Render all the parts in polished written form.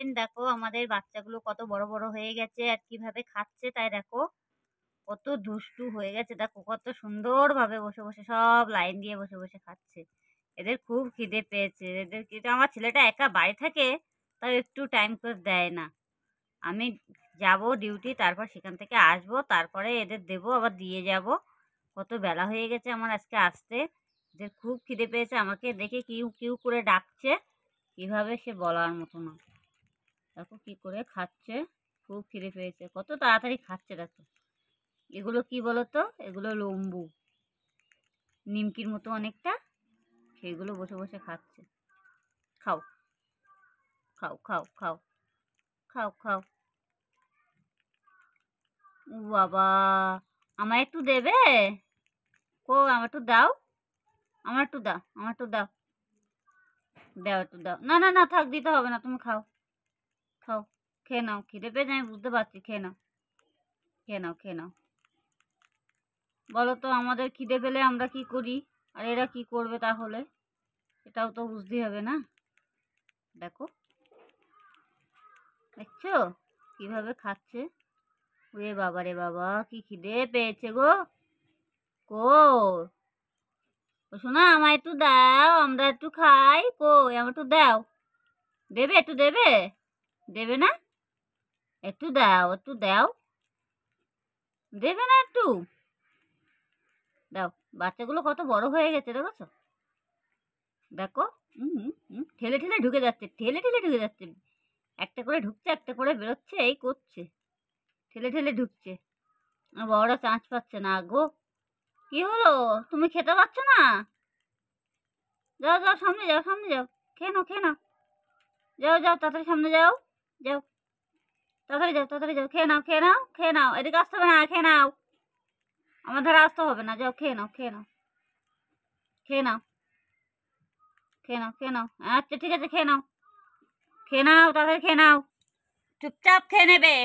Friend, দেখো আমাদের বাচ্চাগুলো কত বড় বড় হয়ে গেছে আর কিভাবে খাচ্ছে তাই দেখো। কত দুষ্টু হয়ে গেছে দেখো, কত সুন্দরভাবে বসে বসে সব লাইন দিয়ে বসে বসে খাচ্ছে। এদের খুব খিদে পেয়েছে, এদের কিন্তু আমার ছেলেটা একা বাড়ি থাকে, তাও একটু টাইম করে দেয় না। আমি যাব ডিউটি, তারপর সেখান থেকে আসবো, তারপরে এদের দেবো, আবার দিয়ে যাব। কত বেলা হয়ে গেছে আমার আজকে আসতে। এদের খুব খিদে পেয়েছে, আমাকে দেখে কিউ কিউ করে ডাকছে, কিভাবে সে বলার মতো না। দেখো কি করে খাচ্ছে, খুব খিদে পেয়েছে, কত তাড়াতাড়ি খাচ্ছে দেখো। এগুলো কি বলতো, এগুলো লম্বু, নিমকির মতো অনেকটা, সেইগুলো বসে বসে খাচ্ছে। খাও খাও খাও খাও খাও খাও। ও বাবা, আমায় একটু দেবে? কো, আমার একটু দাও, আমার একটু দাও, আমার একটু দাও, দাও একটু দাও। না না না, থাক, দিতে হবে না, তুমি খাও খাও। খেয়ে নাও, খিদে পেয়েছে আমি বুঝতে পারছি, খেয়ে নাও খেয়ে নাও খেয়ে নাও। বলো তো, আমাদের খিদে পেলে আমরা কি করি, আর এরা কি করবে তাহলে? এটাও তো বুঝতেই হবে না। দেখো, দেখছো কিভাবে খাচ্ছে। ওরে বাবা রে বাবা, কি খিদে পেয়েছে গো। কই, ও শোনা, আমায় একটু দাও, আমরা একটু খাই, কই আমার একটু দাও। দেবে, একটু দেবে? দেবে না? একটু দাও, একটু দাও, দেবে না একটু? দাও। বাচ্চাগুলো কত বড় হয়ে গেছে দেখেছো, দেখো। ঠেলে ঠেলে ঢুকে যাচ্ছে, ঠেলে ঠেলে ঢুকে যাচ্ছে। একটা করে ঢুকছে, একটা করে বেরোচ্ছে, এই করছে, ঠেলে ঠেলে ঢুকছে। আর বড়রা চান্স পাচ্ছে না গো। কি হলো, তুমি খেতে পাচ্ছ না? যাও যাও, সামনে যাও, সামনে যাও, খেয়ে নাও খেয়ে নাও। যাও যাও, তাড়াতাড়ি সামনে যাও, যাও, তাড়াতাড়ি যাও, তাড়াতাড়ি যাও, খেয়ে নাও খেয়ে নাও খেয়ে নাও, এদিকে আসতে হবে না, খেয়ে নাও। আমার ধারে আসতে হবে না, যাও খেয়ে নাও খেয়ে নাও খেয়ে নাও খেয়ে নাও খেয়ে নাও। আচ্ছা ঠিক আছে, খেয়ে নাও খেয়ে নাও, তাড়াতাড়ি খেয়ে নাও, চুপচাপ খেয়ে নেবে।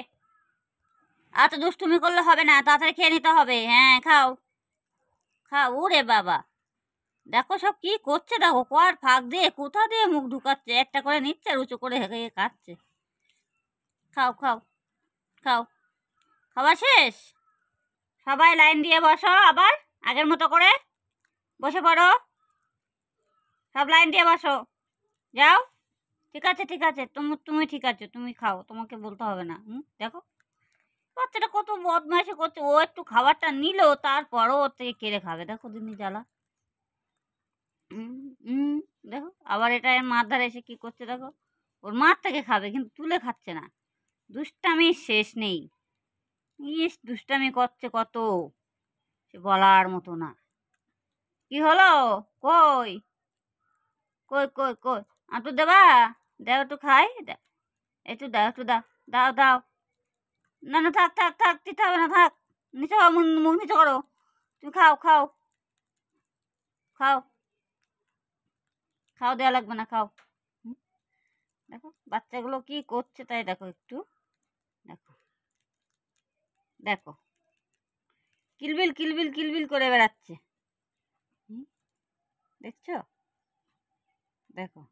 আচ্ছা, দুষ্টুমি করলে হবে না, তাড়াতাড়ি খেয়ে নিতে হবে। হ্যাঁ, খাও খাও। ওরে বাবা, দেখো সব কি করছে, দেখো কোয়ার ফাঁক দিয়ে কোথা দিয়ে মুখ ঢুকাচ্ছে, একটা করে নিচ্ছে আর উঁচু করে হেঁকে খাচ্ছে। খাও খাও খাও। খাওয়া শেষ? সবাই লাইন দিয়ে বসো, আবার আগের মতো করে বসে পড়ো, সব লাইন দিয়ে বসো, যাও। ঠিক আছে ঠিক আছে, তুমি তুমি ঠিক আছে, তুমি খাও, তোমাকে বলতে হবে না। দেখো বাচ্চাটা কত বদমাইশি করছে, ও একটু খাবারটা নিল, তারপরও ওর থেকে কেড়ে খাবে, দেখো দিনি জ্বালা। হুম হুম, দেখো আবার এটা এর মার ধারে এসে কি করছে দেখো, ওর মার থেকে খাবে কিন্তু তুলে খাচ্ছে না। দুষ্টামির শেষ নেই, ইস দুষ্টামি করছে কত, সে বলার মতো না। কি হলো, কই কই কই কই, একটু দেবা? দাও একটু খাই, দাও একটু, দাও একটু, দাও দাও দাও। না না, থাক থাক থাক, দিতে হবে না, থাক। নিচে হও, মুখ নিচে করো, তুমি খাও খাও খাও খাও, দেওয়া লাগবে না, খাও। হুম, দেখো বাচ্চাগুলো কি করছে তাই দেখো একটু, দেখো দেখো, কিলবিল কিলবিল কিলবিল করে বেড়াচ্ছে। হুম, দেখছো, দেখো।